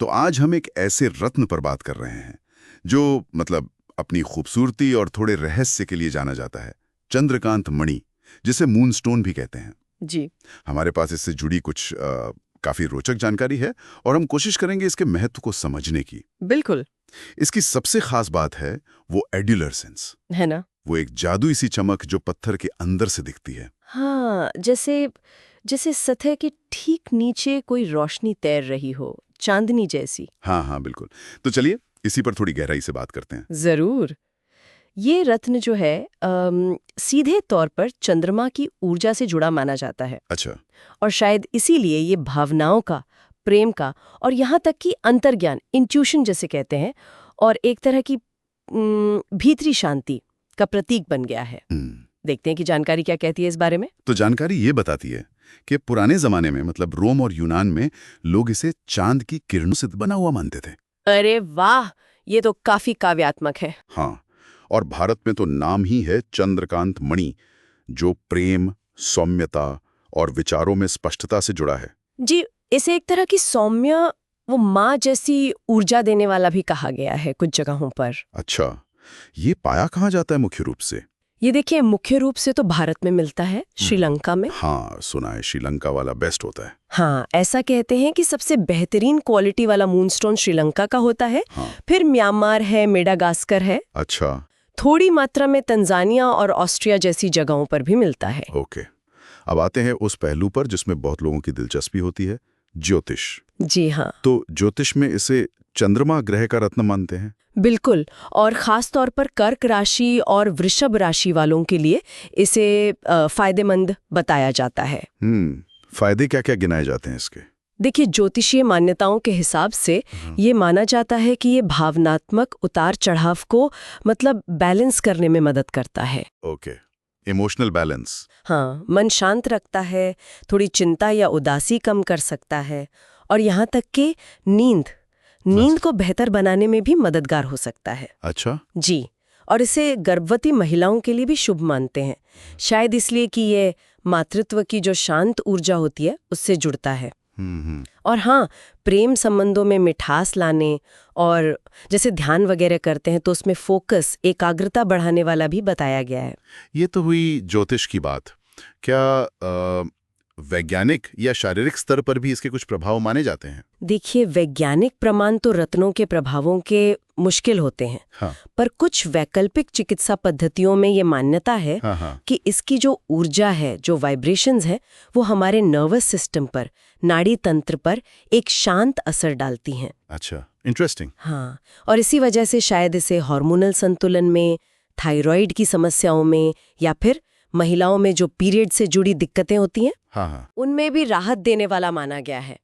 तो आज हम एक ऐसे रत्न पर बात कर रहे हैं जो मतलब अपनी खूबसूरती और थोड़े रहस्य के लिए जाना जाता है, चंद्रकांत मणि, जिसे मूनस्टोन भी कहते हैं। जी हमारे पास इससे जुड़ी कुछ काफी रोचक जानकारी है और हम कोशिश करेंगे इसके महत्व को समझने की। बिल्कुल। इसकी सबसे खास बात है वो एड्यूलर सेंस, है ना। वो एक जादुई सी चमक जो पत्थर के अंदर से दिखती है। हाँ, जैसे जैसे सतह के ठीक नीचे कोई रोशनी तैर रही हो, चांदनी जैसी। हाँ हाँ बिल्कुल। तो चलिए इसी पर थोड़ी गहराई से बात करते हैं। जरूर। ये रत्न जो है सीधे तौर पर चंद्रमा की ऊर्जा से जुड़ा माना जाता है। अच्छा। और शायद इसीलिए ये भावनाओं का, प्रेम का और यहाँ तक कि अंतर्ज्ञान, इंट्यूशन जैसे कहते हैं, और एक तरह की भीतरी शांति का प्रतीक बन गया है। देखते हैं कि जानकारी क्या कहती है इस बारे में। तो जानकारी ये बताती है कि पुराने जमाने में मतलब रोम और यूनान में लोग इसे चांद की किरणों से बना हुआ मानते थे। अरे वाह, ये तो काफी काव्यात्मक है। हाँ, और भारत में तो नाम ही है चंद्रकांत मणि, जो प्रेम, सौम्यता और विचारों में स्पष्टता से जुड़ा है। जी, इसे एक तरह की सौम्य, वो माँ जैसी ऊर्जा देने वाला भी कहा गया है कुछ जगहों पर। अच्छा, ये पाया कहाँ जाता है मुख्य रूप से? ये देखिए, मुख्य रूप से तो भारत में मिलता है, श्रीलंका में। हाँ, सुना है श्रीलंका वाला बेस्ट होता है। हाँ, ऐसा कहते हैं कि सबसे बेहतरीन क्वालिटी वाला मूनस्टोन श्रीलंका का होता है। हाँ। फिर म्यांमार है, मेडागास्कर है। अच्छा। थोड़ी मात्रा में तंजानिया और ऑस्ट्रिया जैसी जगहों पर भी मिलता है। ओके, अब आते हैं उस पहलू पर जिसमें बहुत लोगों की दिलचस्पी होती है, ज्योतिष। जी हाँ, तो ज्योतिष में इसे चंद्रमा ग्रह का रत्न मानते हैं। बिल्कुल। और खास तौर पर कर्क राशि और वृषभ राशि वालों के लिए इसे फायदेमंद बताया जाता है। फायदे क्या क्या गिनाए जाते हैं इसके? देखिए, ज्योतिषीय मान्यताओं के हिसाब से ये माना जाता है कि ये भावनात्मक उतार चढ़ाव को मतलब बैलेंस करने में मदद करता है। Okay, emotional balance. हाँ, मन शांत रखता है, थोड़ी चिंता या उदासी कम कर सकता है, और यहाँ तक कि नींद को बेहतर बनाने में भी मददगार हो सकता है। अच्छा। जी, और इसे गर्भवती महिलाओं के लिए भी शुभ मानते हैं, शायद इसलिए कि ये मातृत्व की जो शांत ऊर्जा होती है उससे जुड़ता है। और हाँ, प्रेम संबंधों में मिठास लाने और जैसे ध्यान वगैरह करते हैं तो उसमें फोकस, एकाग्रता बढ़ाने वाला भी बताया गया है। ये तो हुई ज्योतिष की बात। क्या वैज्ञानिक या शारीरिक स्तर पर भी इसके कुछ प्रभाव माने जाते हैं? देखिए, वैज्ञानिक प्रमाण तो रत्नों के प्रभावों के मुश्किल होते हैं। हाँ। पर कुछ वैकल्पिक चिकित्सा पद्धतियों में ये मान्यता है कि इसकी जो ऊर्जा है, जो वाइब्रेशंस है, वो हमारे नर्वस सिस्टम पर, नाड़ी तंत्र पर एक शांत असर डालती हैं। अच्छा, इंटरेस्टिंग। हाँ, और इसी वजह से शायद इसे हार्मोनल संतुलन में, थायराइड की समस्याओं में, या फिर महिलाओं में जो पीरियड से जुड़ी दिक्कतें होती हैं, उनमें भी राहत देने वाला माना गया है।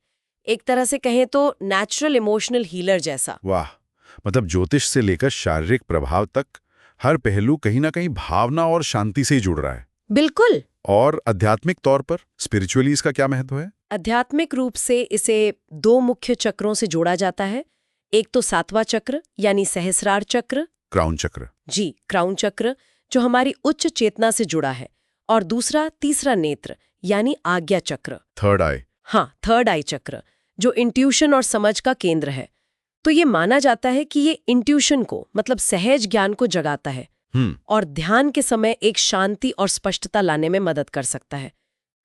एक तरह से कहें तो नेचुरल इमोशनल हीलर जैसा। वाह, मतलब ज्योतिष से लेकर शारीरिक प्रभाव तक हर पहलू कहीं ना कहीं भावना और शांति से ही जुड़ रहा है। बिल्कुल। और आध्यात्मिक तौर पर स्पिरिचुअली इसका क्या महत्व है? आध्यात्मिक रूप से इसे 2 मुख्य चक्रों से जोड़ा जाता है। एक तो 7वां चक्र यानी सहस्रार चक्र, क्राउन चक्र। जी, क्राउन चक्र, जो हमारी उच्च चेतना से जुड़ा है, और दूसरा तीसरा नेत्र यानी आज्ञा चक्र, थर्ड आई। हाँ, थर्ड आई चक्र, जो इंट्यूशन और समझ का केंद्र है। तो ये माना जाता है कि ये इंट्यूशन को, मतलब सहज ज्ञान को जगाता है और ध्यान के समय एक शांति और स्पष्टता लाने में मदद कर सकता है।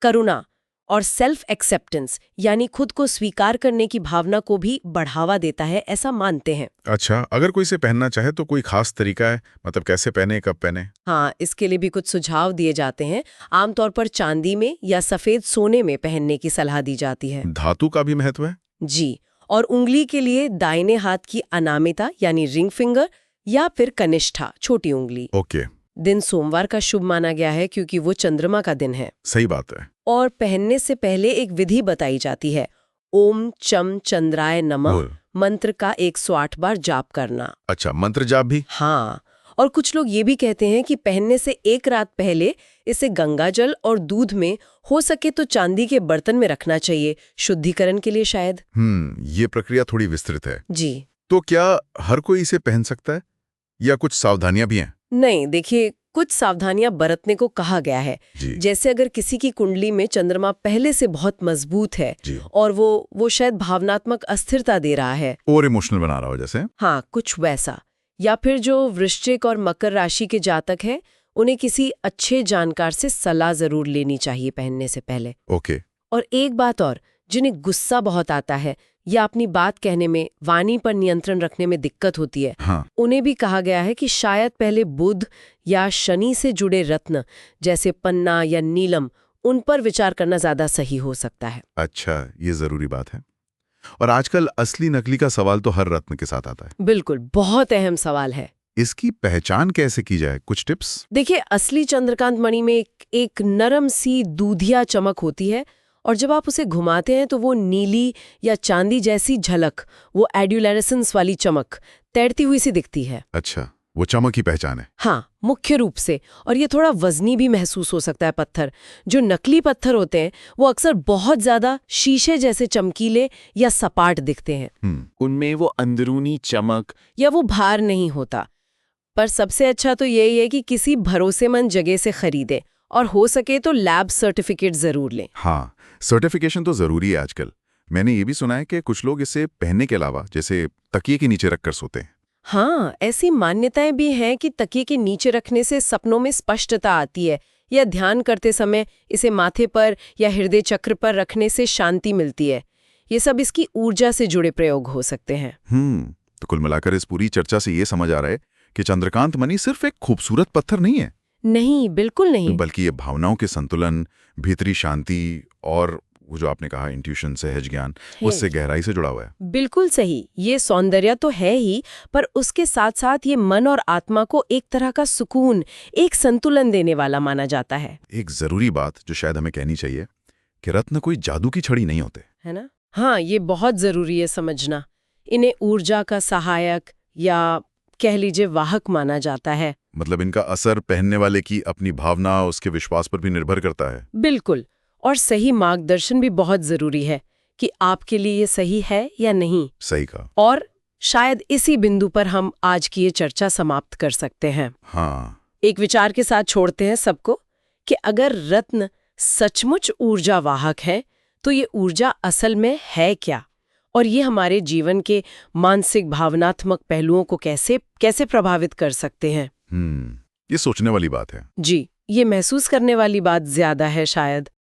करुणा और सेल्फ एक्सेप्टेंस यानी खुद को स्वीकार करने की भावना को भी बढ़ावा देता है, ऐसा मानते हैं। अच्छा, अगर कोई इसे पहनना चाहे तो कोई खास तरीका है? मतलब कैसे पहने, कब पहने? हाँ, इसके लिए भी कुछ सुझाव दिए जाते हैं। आमतौर पर चांदी में या सफेद सोने में पहनने की सलाह दी जाती है। धातु का भी महत्व है? जी, और उंगली के लिए दाहिने हाथ की अनामिता यानी रिंग फिंगर या फिर कनिष्ठा, छोटी उंगली। ओके। दिन सोमवार का शुभ माना गया है क्योंकि वो चंद्रमा का दिन है। सही बात है। और पहनने से पहले एक विधि बताई जाती है, ओम चम चंद्राय नमः मंत्र का 108 बार जाप करना। अच्छा, मंत्र जाप भी? हाँ, और कुछ लोग ये भी कहते हैं कि पहनने से एक रात पहले इसे गंगाजल और दूध में, हो सके तो चांदी के बर्तन में रखना चाहिए, शुद्धिकरण के लिए शायद। ये प्रक्रिया थोड़ी विस्तृत है। जी। तो क्या हर कोई इसे पहन सकता है या कुछ सावधानियां भी हैं? नहीं, देखिए, कुछ सावधानियां बरतने को कहा गया है। जी। जैसे अगर किसी की कुंडली में चंद्रमा पहले से बहुत मजबूत है जी। और वो शायद भावनात्मक अस्थिरता दे रहा है, और इमोशनल बना रहा हो जैसे। हाँ, कुछ वैसा। या फिर जो वृश्चिक और मकर राशि के जातक हैं, उन्हें किसी अच्छे जानकार से सलाह जरूर लेनी चाहिए पहनने से पहले। ओके। और एक बात और, जिन्हें गुस्सा बहुत आता है या अपनी बात कहने में, वाणी पर नियंत्रण रखने में दिक्कत होती है, हाँ। उन्हें भी कहा गया है कि शायद पहले बुध या शनि से जुड़े रत्न जैसे पन्ना या नीलम, उन पर विचार करना ज्यादा सही हो सकता है। अच्छा, ये जरूरी बात है। और आजकल असली नकली का सवाल तो हर रत्न के साथ आता है। बिल्कुल, बहुत अहम सवाल है। इसकी पहचान कैसे की जाए, कुछ टिप्स? देखिए, असली चंद्रकांत मणि में एक नरम सी दूधिया चमक होती है, और जब आप उसे घुमाते हैं तो वो नीली या चांदी जैसी झलक, वो एड्यूलेरेसेंस वाली चमक तैरती हुई सी दिखती है। अच्छा, वो चमक की पहचान है। हाँ, मुख्य रूप से। और ये थोड़ा वजनी भी महसूस हो सकता है पत्थर। जो नकली पत्थर होते हैं वो अक्सर बहुत ज्यादा शीशे जैसे चमकीले या सपाट दिखते हैं। उनमें वो अंदरूनी चमक या वो भार नहीं होता। पर सबसे अच्छा तो यही है कि किसी भरोसेमंद जगह से खरीदें, और हो सके तो लैब सर्टिफिकेट जरूर लें। हाँ, सर्टिफिकेशन तो जरूरी है आजकल। मैंने ये भी सुना है कि कुछ लोग इसे पहनने के अलावा जैसे तकिए के नीचे रखकर सोते हैं। हाँ, ऐसी मान्यताएं भी हैं कि तकिए के नीचे रखने से सपनों में स्पष्टता आती है, या ध्यान करते समय इसे माथे पर या हृदय चक्र पर रखने से शांति मिलती है। ये सब इसकी ऊर्जा से जुड़े प्रयोग हो सकते हैं। तो कुल मिलाकर इस पूरी चर्चा से ये समझ आ रहा है कि चंद्रकांत मणि सिर्फ एक खूबसूरत पत्थर नहीं है। नहीं, बिल्कुल नहीं। बल्कि ये भावनाओं के संतुलन, भीतरी शांति और वो जो आपने कहा इंट्यूशन, सहज ज्ञान, उससे गहराई से जुड़ा हुआ है। बिल्कुल सही। ये सौंदर्य तो है ही, पर उसके साथ साथ ये मन और आत्मा को एक तरह का सुकून, एक संतुलन देने वाला माना जाता है। एक जरूरी बात जो शायद हमें कहनी चाहिए कि रत्न कोई जादू की छड़ी नहीं होते, है ना? हाँ, ये बहुत जरूरी है समझना। इन्हें ऊर्जा का सहायक या कह लीजिए वाहक माना जाता है। मतलब इनका असर पहनने वाले की अपनी भावना, उसके विश्वास पर भी निर्भर करता है। बिल्कुल। और सही मार्गदर्शन भी बहुत जरूरी है कि आपके लिए ये सही है या नहीं। सही कहा। और शायद इसी बिंदु पर हम आज की ये चर्चा समाप्त कर सकते हैं। हाँ। एक विचार के साथ छोड़ते हैं सबको कि अगर रत्न सचमुच ऊर्जा वाहक है, तो ये ऊर्जा असल में है क्या, और ये हमारे जीवन के मानसिक भावनात्मक पहलुओं को कैसे प्रभावित कर सकते हैं। ये सोचने वाली बात है। जी, ये महसूस करने वाली बात ज्यादा है शायद।